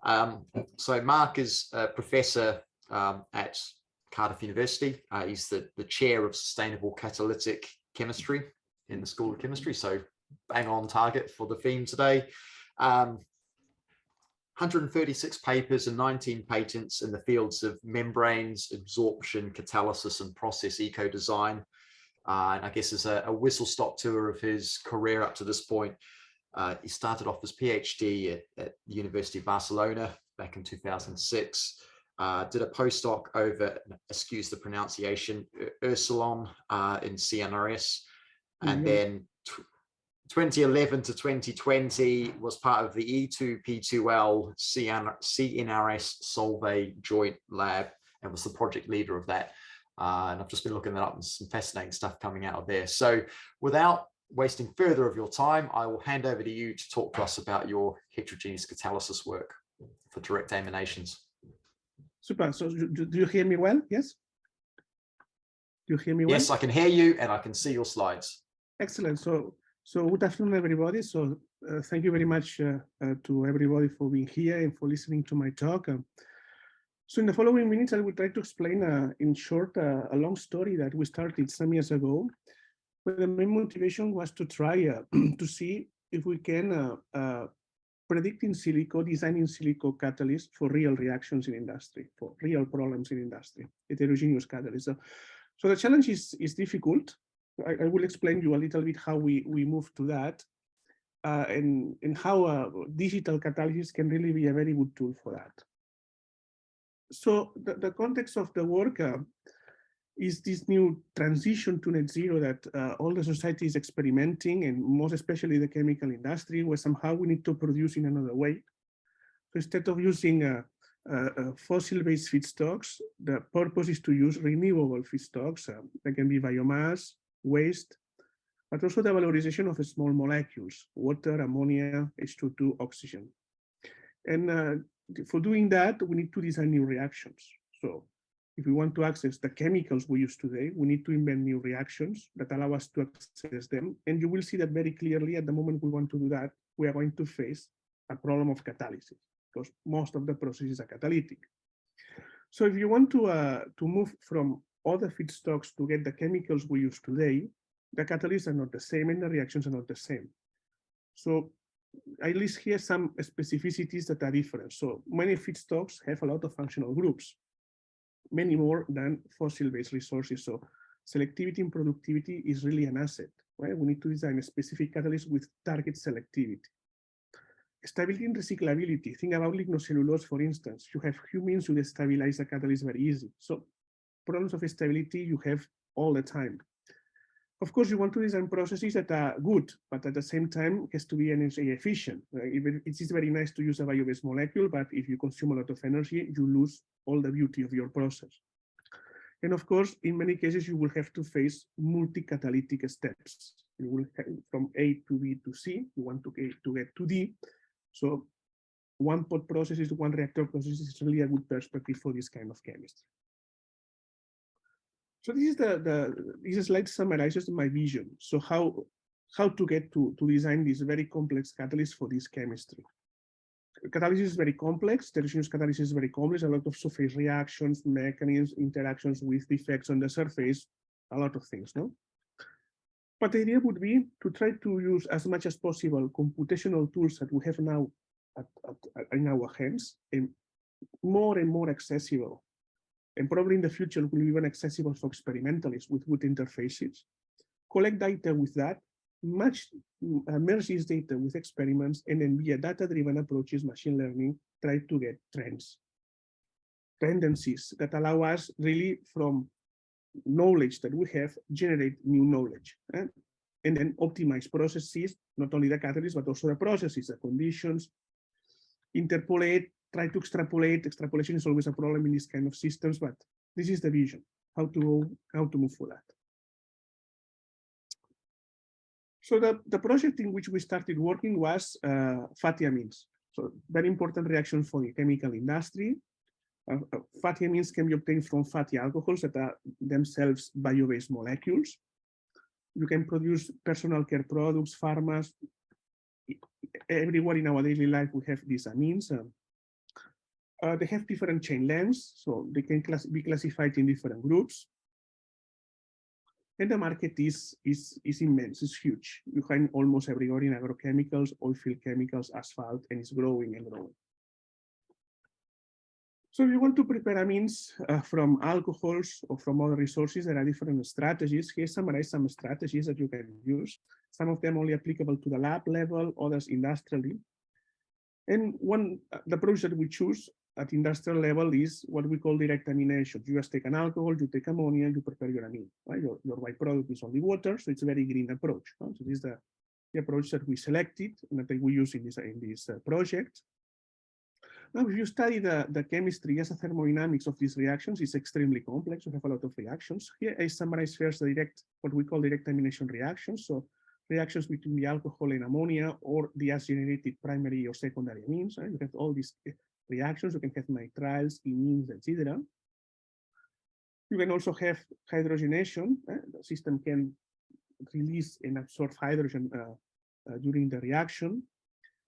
So Marc is a professor at Cardiff University. He's the chair of sustainable catalytic chemistry in the School of Chemistry. So bang on target for the theme today. 136 papers and 19 patents in the fields of membranes, absorption, catalysis, and process eco-design. And I guess as a whistle-stop tour of his career up to this point, he started off his PhD at the University of Barcelona back in 2006. Did a postdoc over, excuse the pronunciation, Ursulon in CNRS. And then 2011 to 2020 was part of the E2P2L CNRS Solvay joint lab and was the project leader of that. And I've just been looking that up and some fascinating stuff coming out of there. So without wasting further of your time, I will hand over to you to talk to us about your heterogeneous catalysis work for direct aminations. Super. So do you hear me well? Yes? Do you hear me well? Yes, I can hear you and I can see your slides. Excellent. So good afternoon, everybody. So thank you very much to everybody for being here and for listening to my talk. So in the following minutes, I will try to explain in short a long story that we started some years ago. But the main motivation was to try to see if we can predict in silico, design in silico catalysts for real reactions in industry, for real problems in industry, heterogeneous catalysts. So the challenge is difficult. I will explain you a little bit how we move to that and how digital catalysis can really be a very good tool for that. So the context of the work is this new transition to net zero that all the society is experimenting, and most especially the chemical industry, where somehow we need to produce in another way. So instead of using fossil-based feedstocks, the purpose is to use renewable feedstocks. That can be biomass, waste, but also the valorization of small molecules, water, ammonia, H2, oxygen. And for doing that, we need to design new reactions. So if we want to access the chemicals we use today, we need to invent new reactions that allow us to access them. And you will see that very clearly at the moment we want to do that, we are going to face a problem of catalysis, because most of the processes are catalytic. So if you want to move from other feedstocks to get the chemicals we use today, the catalysts are not the same and the reactions are not the same. So I list here some specificities that are different. So many feedstocks have a lot of functional groups, many more than fossil-based resources. So selectivity and productivity is really an asset, right? We need to design a specific catalyst with target selectivity. Stability and recyclability. Think about lignocellulose, for instance. You have humans who destabilize the catalyst very easy. So problems of stability you have all the time. Of course, you want to design processes that are good, but at the same time, it has to be energy efficient. It is very nice to use a bio-based molecule, but if you consume a lot of energy, you lose all the beauty of your process. And of course, in many cases, you will have to face multi-catalytic steps. You will have from A to B to C, you want to get to D. So one pot process is one reactor process is really a good perspective for this kind of chemistry. So this is this slide summarizes my vision. So how to get to design this very complex catalyst for this chemistry. Catalysis is very complex. Heterogeneous catalysis is very complex. A lot of surface reactions, mechanisms, interactions with defects on the surface, a lot of things, no? But the idea would be to try to use as much as possible computational tools that we have now in our hands, and more accessible. And probably in the future will be even accessible for experimentalists with good interfaces. Collect data with that, merge this data with experiments, and then via data-driven approaches, machine learning, try to get trends, tendencies that allow us really from knowledge that we have, generate new knowledge, and then optimize processes, not only the catalysts, but also the processes, the conditions, interpolate, try to extrapolate. Extrapolation is always a problem in these kind of systems, but this is the vision, how to move for that. So the project in which we started working was fatty amines. So very important reaction for the chemical industry. Fatty amines can be obtained from fatty alcohols that are themselves bio-based molecules. You can produce personal care products, pharmas. Everywhere in our daily life we have these amines. They have different chain lengths, so they can be classified in different groups. And the market is immense, it's huge. You find almost everywhere in agrochemicals, oilfield chemicals, asphalt, and it's growing and growing. So if you want to prepare amines from alcohols or from other resources, there are different strategies. Here summarize some strategies that you can use. Some of them only applicable to the lab level, others industrially. And the approach that we choose at industrial level is what we call direct amination. You just take an alcohol, you take ammonia, you prepare your amine. Right? Your byproduct is only water, so it's a very green approach. Right? So this is the approach that we selected and that we use in this project. Now, if you study the chemistry as a thermodynamics of these reactions, it's extremely complex. We have a lot of reactions. Here I summarize first the what we call direct amination reactions. So reactions between the alcohol and ammonia, or the as-generated primary or secondary amines. Right? You have all these reactions. You can have nitriles, amines, etc. You can also have hydrogenation. The system can release and absorb hydrogen during the reaction.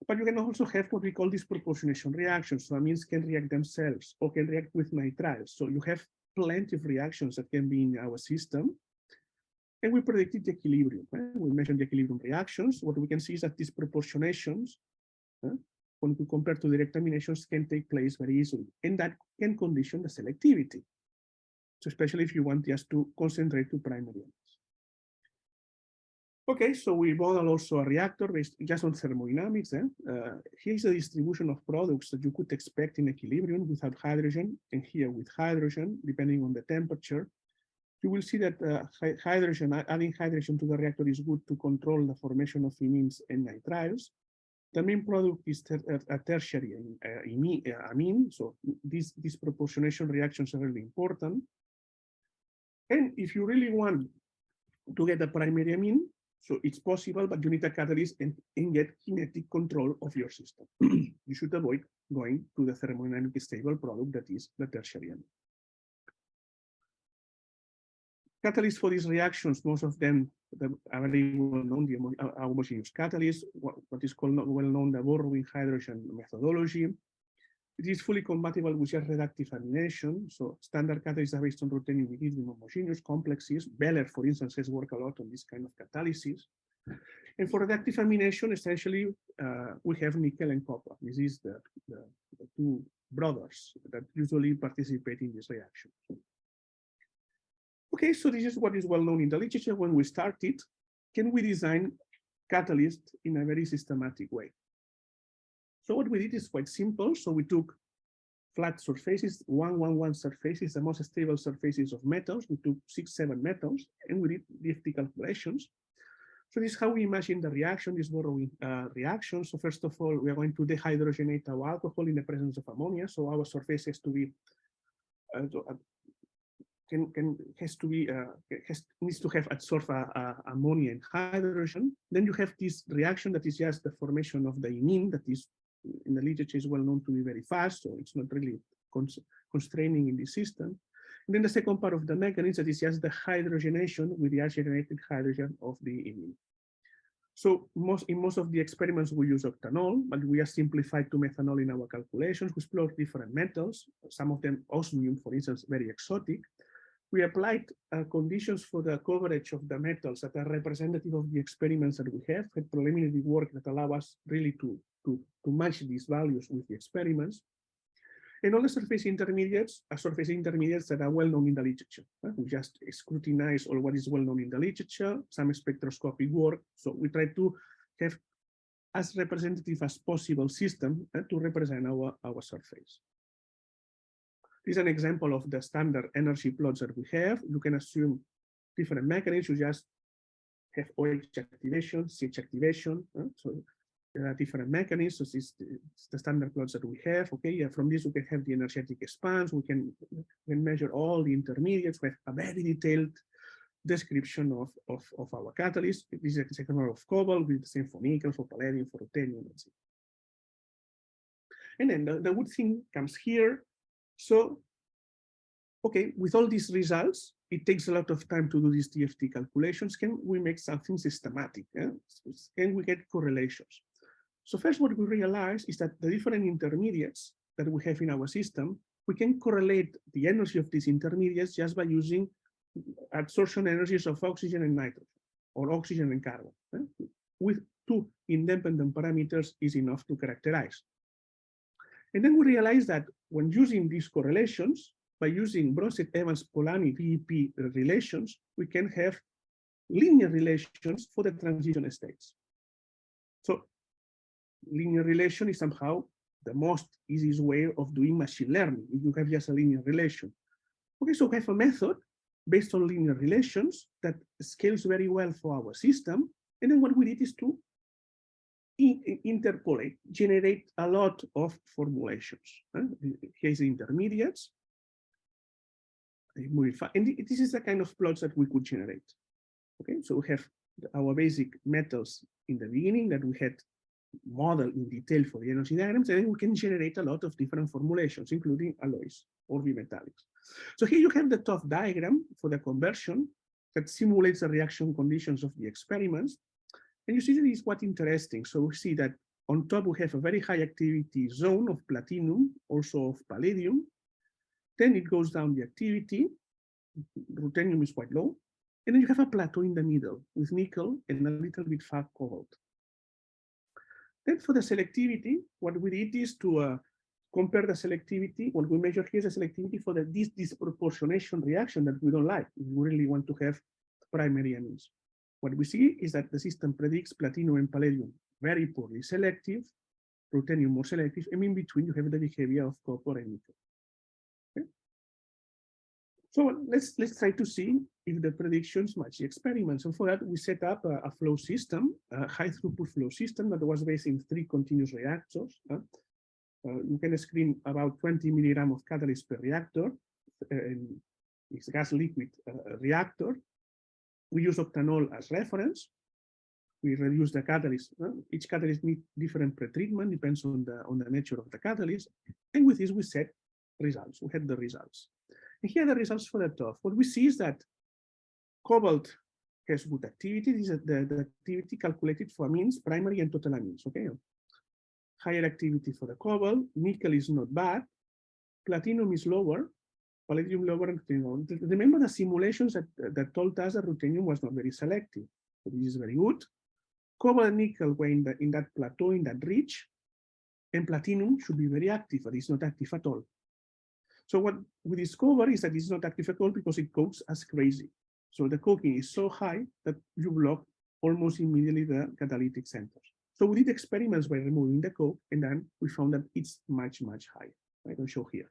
But you can also have what we call disproportionation reactions. So amines can react themselves or can react with nitriles. So you have plenty of reactions that can be in our system. And we predicted the equilibrium. We measured the equilibrium reactions. What we can see is that disproportionations, when we compare to direct aminations, can take place very easily. And that can condition the selectivity. So especially if you want just to concentrate to primary amines. Okay, so we model also a reactor based just on thermodynamics. Here's a distribution of products that you could expect in equilibrium without hydrogen, and here with hydrogen, depending on the temperature. You will see that adding hydrogen to the reactor is good to control the formation of amines and nitriles. The main product is a tertiary amine, so these disproportionation reactions are really important. And if you really want to get a primary amine, so it's possible, but you need a catalyst and get kinetic control of your system. You should avoid going to the thermodynamically stable product that is the tertiary amine. Catalysts for these reactions, most of them are very well known, the homogeneous catalyst, what is called well known the borrowing hydrogen methodology. It is fully compatible with just reductive amination. So standard catalysts are based on ruthenium with homogeneous complexes. Beller, for instance, has worked a lot on this kind of catalysis. And for reductive amination, essentially, we have nickel and copper. This is the two brothers that usually participate in this reaction. Okay, so this is what is well known in the literature. When we started, can we design catalysts in a very systematic way? So what we did is quite simple. So we took flat surfaces, 1, surfaces, the most stable surfaces of metals. We took 6, 7 metals, and we did DFT calculations. So this is how we imagine the reaction, this borrowing reaction. So first of all, we are going to dehydrogenate our alcohol in the presence of ammonia. So our surface has to be needs to have absorbed ammonia and hydrogen. Then you have this reaction that is just the formation of the amine that is in the literature is well known to be very fast, so it's not really constraining in the system. And then the second part of the mechanism that is just the hydrogenation with the as-generated hydrogen of the amine. So in most of the experiments we use octanol, but we are simplified to methanol in our calculations. We explore different metals, some of them osmium, for instance, very exotic. We applied conditions for the coverage of the metals that are representative of the experiments that we have, had preliminary work that allow us really to match these values with the experiments. And all the surface intermediates are surface intermediates that are well known in the literature. We just scrutinize all what is well known in the literature, some spectroscopic work. So we try to have as representative as possible system to represent our surface. This is an example of the standard energy plots that we have. You can assume different mechanisms. You just have OH activation, CH activation. So there are different mechanisms. So it's the standard plots that we have. Okay, from this we can have the energetic expanse. We can measure all the intermediates. We have a very detailed description of our catalyst. This is an example of cobalt with the same for nickel, for palladium, for ruthenium, etc. And then the good thing comes here. So, okay, with all these results, it takes a lot of time to do these DFT calculations. Can we make something systematic? Can we get correlations? So first, what we realize is that the different intermediates that we have in our system, we can correlate the energy of these intermediates just by using absorption energies of oxygen and nitrogen, or oxygen and carbon. With two independent parameters is enough to characterize. And then we realize that when using these correlations, by using Bronsted-Evans-Polanyi VEP relations, we can have linear relations for the transition states. So linear relation is somehow the most easiest way of doing machine learning, if you have just a linear relation. Okay, so we have a method based on linear relations that scales very well for our system. And then what we did is to interpolate, generate a lot of formulations. Here's the intermediates. And this is the kind of plots that we could generate. Okay, so we have our basic metals in the beginning that we had modeled in detail for the energy diagrams, and then we can generate a lot of different formulations, including alloys or bimetallics. So here you have the top diagram for the conversion that simulates the reaction conditions of the experiments. And you see that is quite interesting. So we see that on top we have a very high activity zone of platinum, also of palladium. Then it goes down the activity. Ruthenium is quite low. And then you have a plateau in the middle with nickel and a little bit far cobalt. Then for the selectivity, what we did is to compare the selectivity. What we measure here is the selectivity for this disproportionation reaction that we don't like. We really want to have primary amines. What we see is that the system predicts platinum and palladium very poorly selective, ruthenium more selective, and in between you have the behavior of copper and nickel. Okay? So let's try to see if the predictions match the experiments. And for that, we set up a flow system, a high throughput flow system that was based in 3 continuous reactors. You can screen about 20 milligrams of catalyst per reactor. It's gas liquid reactor. We use octanol as reference. We reduce the catalyst. Each catalyst needs different pretreatment, depends on the nature of the catalyst. And with this, we set results. We had the results. And here are the results for the top. What we see is that cobalt has good activity. This is the activity calculated for amines, primary and total amines. Okay. Higher activity for the cobalt. Nickel is not bad. Platinum is lower. Palladium lower. And remember the simulations that told us that ruthenium was not very selective. So this is very good. Cobalt and nickel were in that plateau, in that reach. And platinum should be very active, but it's not active at all. So what we discover is that it's not active at all because it cokes as crazy. So the coking is so high that you block almost immediately the catalytic centers. So we did experiments by removing the coke, and then we found that it's much, much higher. I can show here.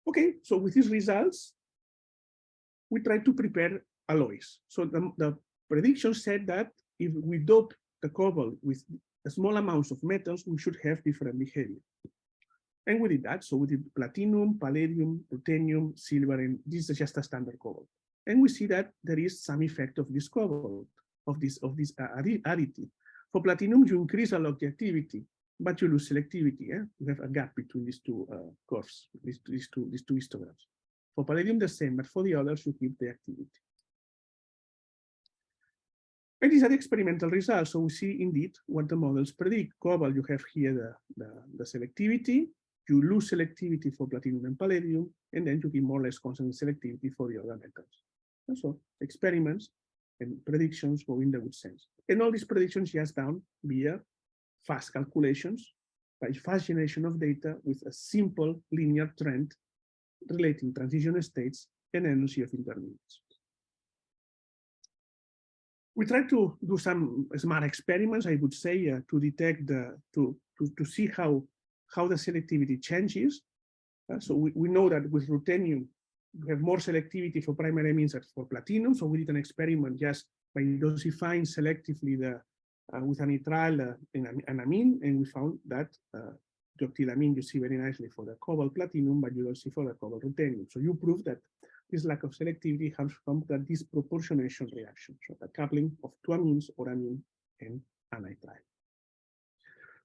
Okay, so with these results, we try to prepare alloys. So the prediction said that if we dope the cobalt with small amounts of metals, we should have different behavior. And we did that. So we did platinum, palladium, ruthenium, silver, and this is just a standard cobalt. And we see that there is some effect of this cobalt, of this additive. For platinum, you increase a lot the activity, but you lose selectivity. You have a gap between these two curves, these two histograms. For palladium, the same, but for the others, you keep the activity. And these are the experimental results. So we see indeed what the models predict. Cobalt, you have here the selectivity. You lose selectivity for platinum and palladium, and then you keep more or less constant selectivity for the other metals. And so experiments and predictions go in the good sense. And all these predictions just done via fast calculations, by fast generation of data with a simple linear trend relating transition states and energy of intermediates. We try to do some smart experiments, I would say, to detect to see how the selectivity changes. So we know that with ruthenium, we have more selectivity for primary amines than for platinum. So we did an experiment just by dosifying selectively with a nitrile an amine, and we found that dioxylamine you see very nicely for the cobalt platinum, but you don't see for the cobalt ruthenium. So you prove that this lack of selectivity comes from the disproportionation reaction, so the coupling of two amines or amine and a nitrile.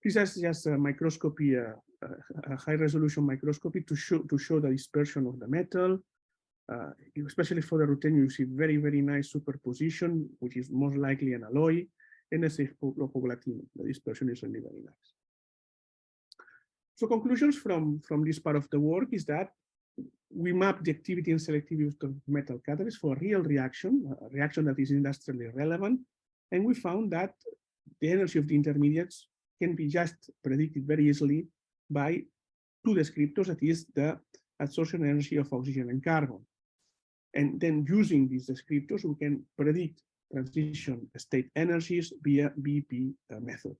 This is just a microscopy, a high-resolution microscopy to show the dispersion of the metal. Especially for the ruthenium, you see very, very nice superposition, which is most likely an alloy, and the safe platinum. The dispersion is really very nice. So conclusions from this part of the work is that we map the activity and selectivity of metal catalysts for a real reaction, a reaction that is industrially relevant. And we found that the energy of the intermediates can be just predicted very easily by two descriptors, that is the absorption energy of oxygen and carbon. And then using these descriptors, we can predict transition state energies via BP method.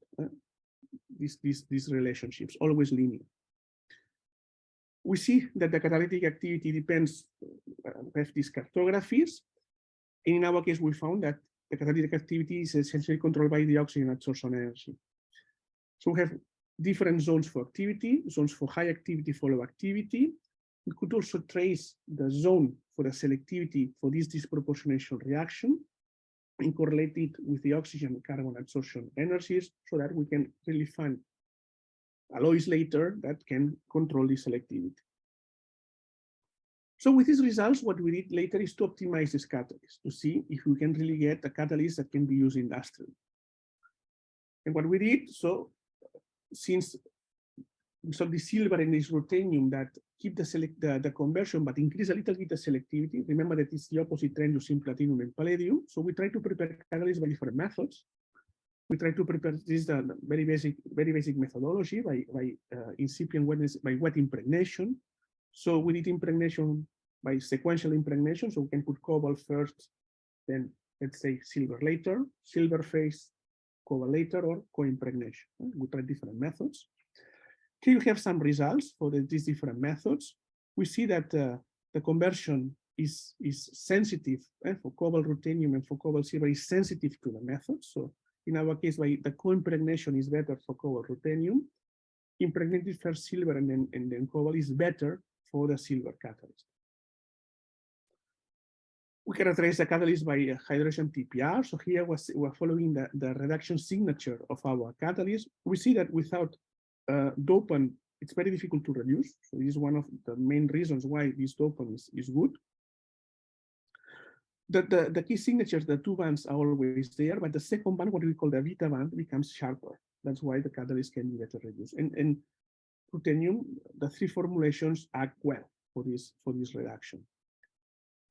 These relationships, always linear. We see that the catalytic activity depends, we have these cartographies. In our case, we found that the catalytic activity is essentially controlled by the oxygen absorption energy. So we have different zones for activity, zones for high activity, follow activity. We could also trace the zone for the selectivity for this disproportionation reaction and correlate it with the oxygen and carbon absorption energies so that we can really find alloys later that can control the selectivity. So with these results, what we did later is to optimize this catalyst to see if we can really get a catalyst that can be used industrially. And what we did, so since we saw the silver and this ruthenium that keep the conversion but increase a little bit the selectivity, remember that it's the opposite trend using platinum and palladium. So we try to prepare catalysts by different methods. We try to prepare this very basic methodology by incipient wetness, by wet impregnation. So we did impregnation by sequential impregnation. So we can put cobalt first, then let's say silver later, silver phase, cobalt later, or co-impregnation. We try different methods. Here you have some results for these different methods. We see that the conversion is sensitive for cobalt ruthenium and for cobalt silver is sensitive to the method. So in our case, the co-impregnation is better for cobalt ruthenium. Impregnated first silver and then cobalt is better for the silver catalyst. We characterize the catalyst by hydrogen TPR. So here we're following the reduction signature of our catalyst. We see that without dopant, it's very difficult to reduce. So this is one of the main reasons why this dopant is good. The key signatures, the two bands are always there, but the second band, what we call the beta band, becomes sharper. That's why the catalyst can be better reduced. And ruthenium, the three formulations act well for this reduction.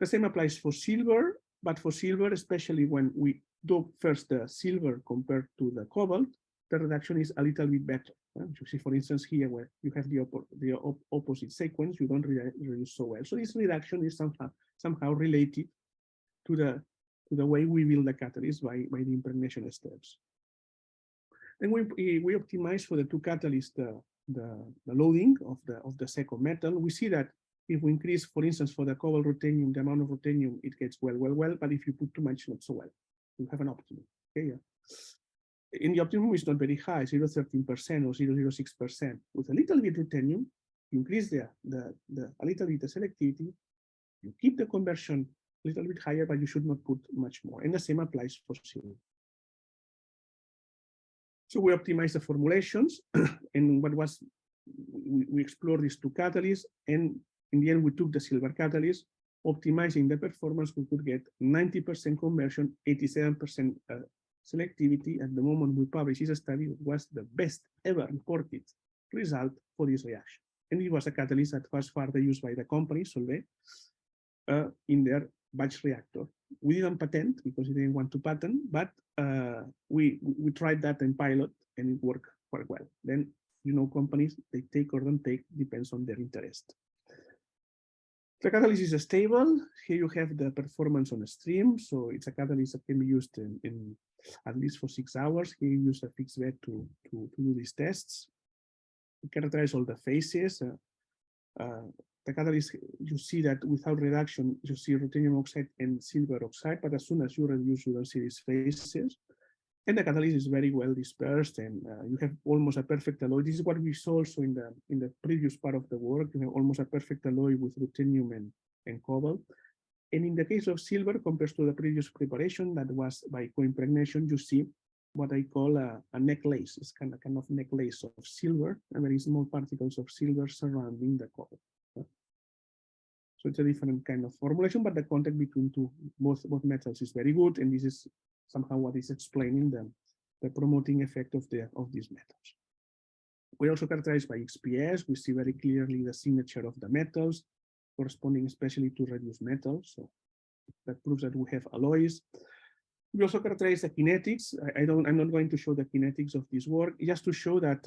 The same applies for silver, but for silver, especially when we dope first the silver compared to the cobalt, the reduction is a little bit better. You see, for instance, here where you have the opposite sequence, you don't reduce so well. So this reduction is somehow related to the way we build the catalyst by the impregnation steps. And we optimize for the two catalysts the loading of the second metal. We see that if we increase, for instance, for the cobalt ruthenium, the amount of ruthenium, it gets well, but if you put too much, not so well. You have an optimum. Okay, yeah. In the optimum, it's not very high, 0.13% or 0.06%. With a little bit ruthenium, you increase a little bit the selectivity, you keep the conversion a little bit higher, but you should not put much more. And the same applies for silver. So we optimize the formulations, and we explored these two catalysts, and in the end, we took the silver catalyst, optimizing the performance. We could get 90% conversion, 87% selectivity. At the moment we published this study, it was the best ever reported result for this reaction. And it was a catalyst that was further used by the company, Solvay, in their batch reactor. We didn't patent because we didn't want to patent, but we tried that in pilot and it worked quite well. Then, companies, they take or don't take, depends on their interest. The catalyst is stable. Here you have the performance on a stream. So it's a catalyst that can be used in at least for 6 hours. Here you use a fixed bed to do these tests. We characterize all the phases. The catalyst, you see that without reduction, you see ruthenium oxide and silver oxide, but as soon as you reduce, you don't see these phases. And the catalyst is very well dispersed, and you have almost a perfect alloy. This is what we saw also in the previous part of the work. You have almost a perfect alloy with ruthenium and cobalt. And in the case of silver, compared to the previous preparation that was by co-impregnation, you see what I call a necklace. It's kind of necklace of silver, and very small particles of silver surrounding the cobalt. So it's a different kind of formulation, but the contact between both metals is very good, and this is somehow what is explaining the promoting effect of these metals. We also characterize by XPS. We see very clearly the signature of the metals, corresponding especially to reduced metals. So that proves that we have alloys. We also characterize the kinetics. I'm not going to show the kinetics of this work, just to show that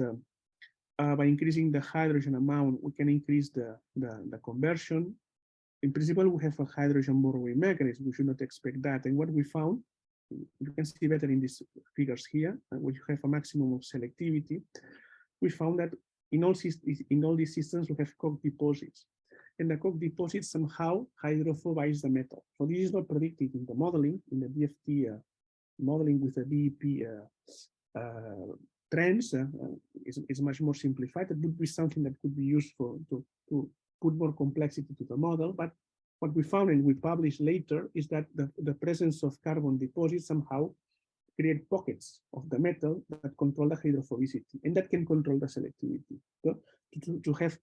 by increasing the hydrogen amount, we can increase the conversion. In principle, we have a hydrogen borrowing mechanism. We should not expect that. And what we found, you can see better in these figures here, where you have a maximum of selectivity. We found that in all these systems, we have coke deposits. And the coke deposits somehow hydrophobize the metal. So this is not predicted in the modeling, in the DFT modeling with the DEP trends. Is much more simplified. It would be something that could be used to put more complexity to the model. But what we found and we published later is that the presence of carbon deposits somehow create pockets of the metal that control the hydrophobicity, and that can control the selectivity. So to have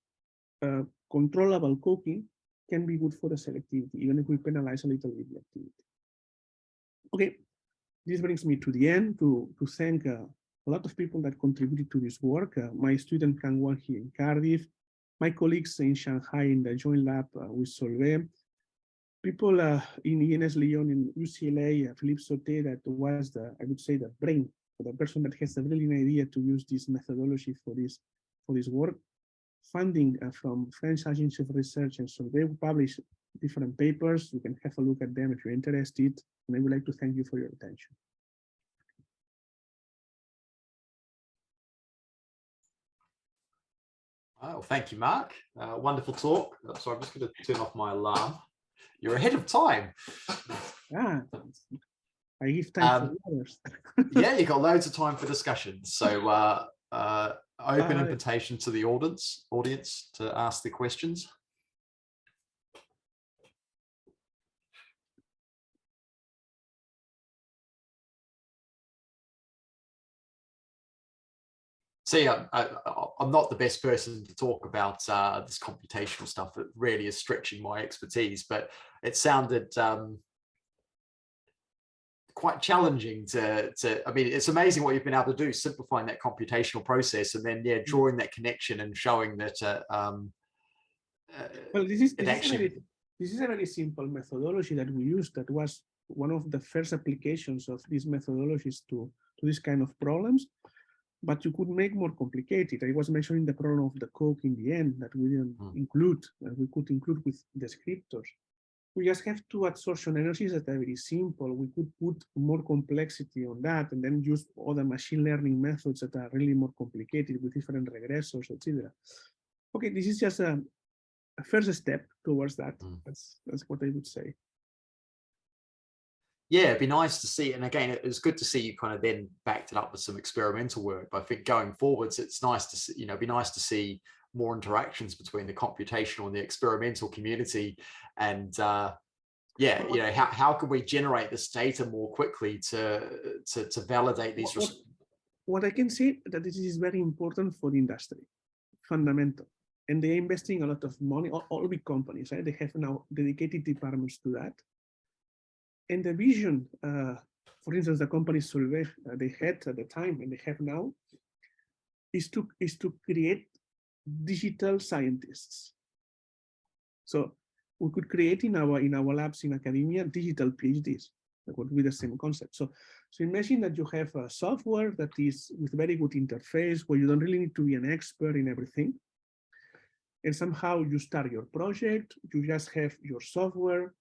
controllable coking can be good for the selectivity, even if we penalize a little bit the activity. Okay, this brings me to the end to thank a lot of people that contributed to this work. My student Kangwan here in Cardiff, my colleagues in Shanghai in the joint lab with Solvay, people in INS Lyon in UCLA, Philippe Sauté, that was I would say the brain, the person that has the brilliant idea to use this methodology for this work. Funding from French Agency of Research, and so they publish different papers. You can have a look at them if you're interested. And I would like to thank you for your attention. Oh, thank you, Marc. Wonderful talk. So I'm just going to turn off my alarm. You're ahead of time. I give time for others. Yeah, you got loads of time for discussion. So open invitation to the audience to ask the questions. See, I'm not the best person to talk about this computational stuff. It really is stretching my expertise, but it sounded quite challenging to I mean, it's amazing what you've been able to do, simplifying that computational process and then drawing that connection and showing that well, this is a very simple methodology that we used. That was one of the first applications of these methodologies to this kind of problems, but you could make more complicated. I was mentioning the problem of the coke in the end that we didn't include, that we could include with descriptors. We just have two adsorption energies that are very simple. We could put more complexity on that and then use other machine learning methods that are really more complicated with different regressors, etc. Okay, this is just a first step towards that. That's what I would say. Yeah, it'd be nice to see. And again, it was good to see you kind of then backed it up with some experimental work. But I think going forwards, it's nice to see, it'd be nice to see more interactions between the computational and the experimental community. And yeah, how can we generate this data more quickly to validate these? What I can say that this is very important for the industry, fundamental. And they're investing a lot of money, all big companies, right? They have now dedicated departments to that. And the vision, for instance, the company Solvay they had at the time and they have now, is to create digital scientists. So we could create in our labs in academia digital PhDs. That would be the same concept. So imagine that you have a software that is with very good interface where you don't really need to be an expert in everything. And somehow you start your project, you just have your software,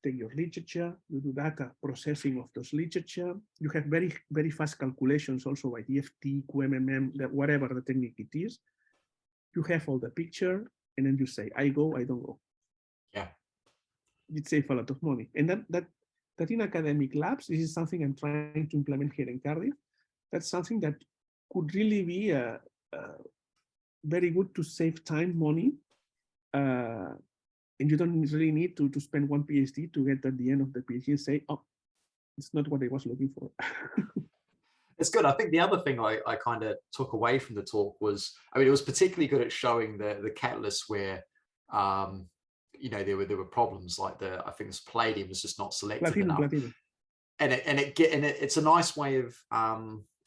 take your literature, you do data processing of those literature. You have very, very fast calculations also by DFT, QMMM, whatever the technique it is. You have all the picture, and then you say, I go, I don't go. Yeah. It saves a lot of money. And that in academic labs, this is something I'm trying to implement here in Cardiff. That's something that could really be very good to save time, money, and you don't really need to spend one PhD to get at the end of the PhD and say, oh, it's not what I was looking for. It's good. I think the other thing I kind of took away from the talk was, I mean, it was particularly good at showing the catalysts where, there were problems like I think this palladium was just not selected enough. Platinum. And it's a nice way of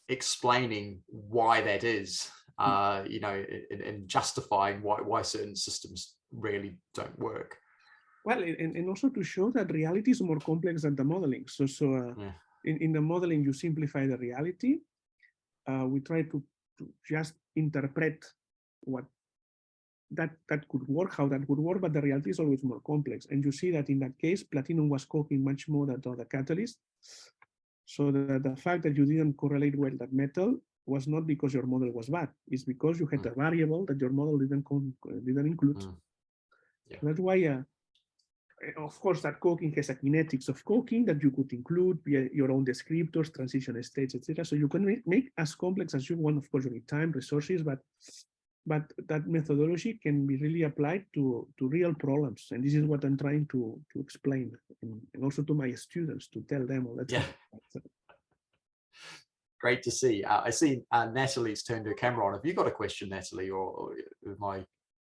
explaining why that is. you know, in justifying why certain systems really don't work. Well, and also to show that reality is more complex than the modeling. So in the modeling, you simplify the reality. We try to just interpret what that could work, how that could work, but the reality is always more complex. And you see that in that case, platinum was cooking much more than the catalyst. So the fact that you didn't correlate well that metal was not because your model was bad. It's because you had a variable that your model didn't include. Yeah. So that's why, of course, that cooking has a kinetics of cooking that you could include via your own descriptors, transition states, etc. So you can make as complex as you want. Of course, you need time, resources, but that methodology can be really applied to real problems. And this is what I'm trying to explain, and also to my students, to tell them all that. Yeah. Great to see. I see Natalie's turned her camera on. Have you got a question, Natalie, or am I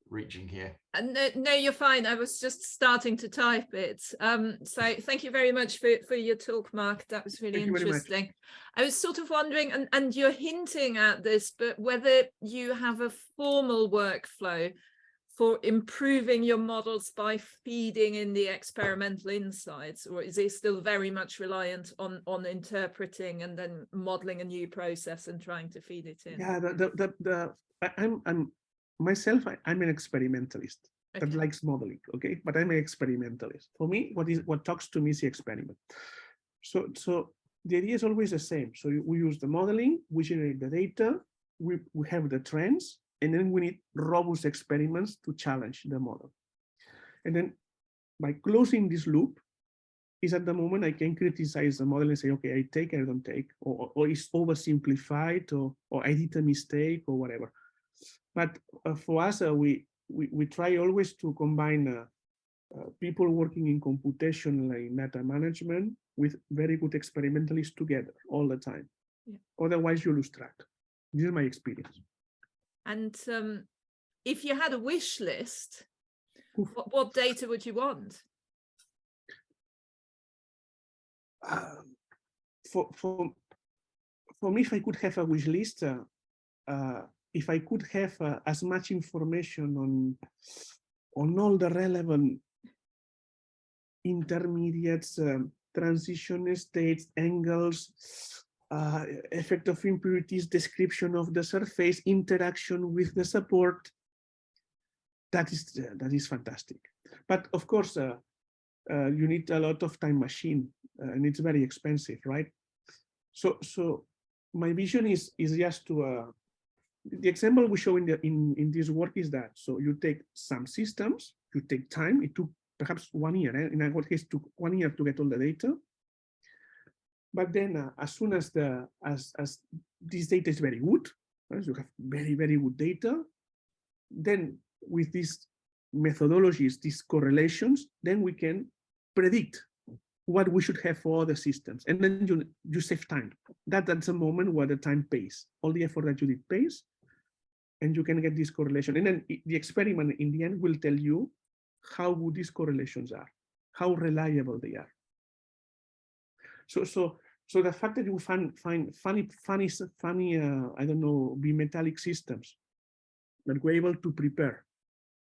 reaching here? No, you're fine. I was just starting to type it. So thank you very much for your talk, Marc. That was really interesting. I was sort of wondering, and you're hinting at this, but whether you have a formal workflow for improving your models by feeding in the experimental insights, or is it still very much reliant on interpreting and then modeling a new process and trying to feed it in? Yeah, myself, I'm an experimentalist that likes modeling, okay? But I'm an experimentalist. For me, what talks to me is the experiment. So the idea is always the same. So we use the modeling, we generate the data, we have the trends, and then we need robust experiments to challenge the model. And then by closing this loop, is at the moment I can criticize the model and say, okay, I take, I don't take, or it's oversimplified, or I did a mistake, or whatever. But for us, we try always to combine people working in computation, like data management, with very good experimentalists together all the time. Yeah. Otherwise, you lose track. This is my experience. And if you had a wish list, what data would you want? For me, if I could have a wish list, if I could have as much information on all the relevant intermediates, transition states, angles, effect of impurities, description of the surface, interaction with the support, that is fantastic. But of course, you need a lot of time machine, and it's very expensive, right? So my vision is just to the example we show in this work is that, so you take some systems, you take time. It took perhaps 1 year. In our case, it took 1 year to get all the data. But then, as soon as this data is very good, right? So you have very, very good data. Then, with these methodologies, these correlations, then we can predict what we should have for other systems, and then you save time. That's a moment where the time pays. All the effort that you did pays, and you can get this correlation. And then the experiment in the end will tell you how good these correlations are, how reliable they are. So the fact that you find funny, I don't know, bimetallic systems that we're able to prepare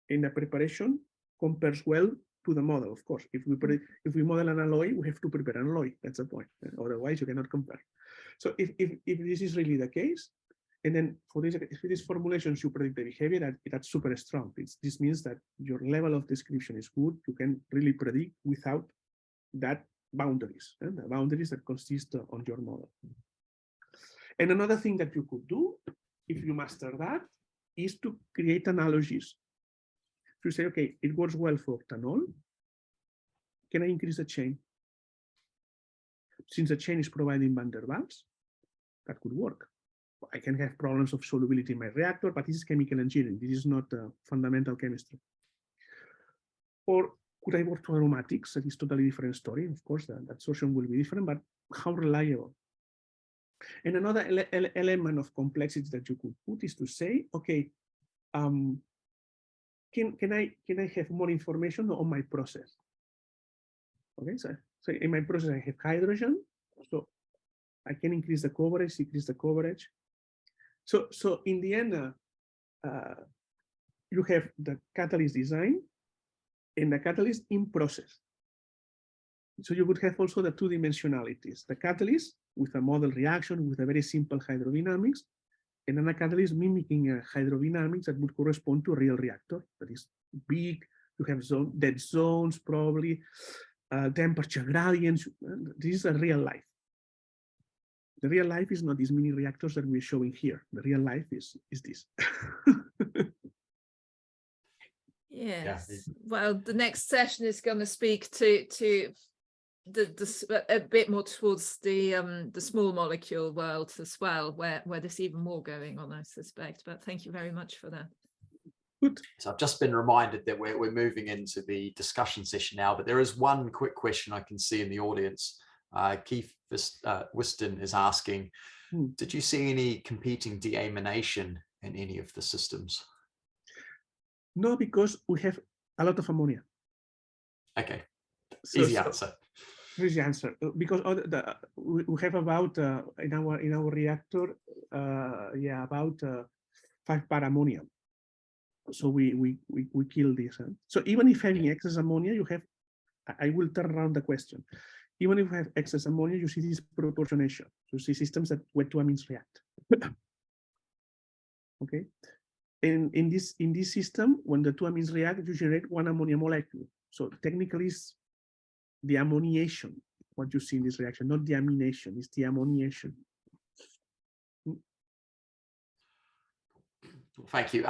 in the preparation compares well to the model. Of course, if we model an alloy, we have to prepare an alloy. That's the point. Otherwise, you cannot compare. So if this is really the case, and then for these formulations, you predict the behavior, that's super strong. This means that your level of description is good. You can really predict without that boundaries, the boundaries that consist on your model. And another thing that you could do, if you master that, is to create analogies. You say, okay, it works well for ethanol. Can I increase the chain? Since the chain is providing van der Waals, that could work. I can have problems of solubility in my reactor, but this is chemical engineering. This is not fundamental chemistry. Or could I work to aromatics? That is a totally different story. Of course, that solution will be different, but how reliable? And another element of complexity that you could put is to say, okay, can I have more information on my process? Okay, so in my process I have hydrogen, so I can increase the coverage, decrease the coverage. So in the end, you have the catalyst design and the catalyst in process. So you would have also the two dimensionalities, the catalyst with a model reaction with a very simple hydrodynamics, and then a catalyst mimicking a hydrodynamics that would correspond to a real reactor that is big. You have dead zones, probably temperature gradients. This is a real life. The real life is not these mini reactors that we're showing here. The real life is this. Yes. Yeah. Well, the next session is going to speak to a bit more towards the small molecule world as well, where there's even more going on, I suspect. But thank you very much for that. Good. So I've just been reminded that we're moving into the discussion session now, but there is one quick question I can see in the audience. Keith Whiston is asking, did you see any competing deamination in any of the systems? No, because we have a lot of ammonia. Okay, easy answer. Easy answer. Because we have about in our reactor, about 5 bar ammonia. So we kill this. So even if having excess ammonia, you have. I will turn around the question. Even if you have excess ammonia, you see this proportionation. You see systems that wet to amines react. Okay. And in this system, when the two amines react, you generate one ammonia molecule. So technically, it's the ammoniation, what you see in this reaction, not the amination, it's the ammoniation. Thank you.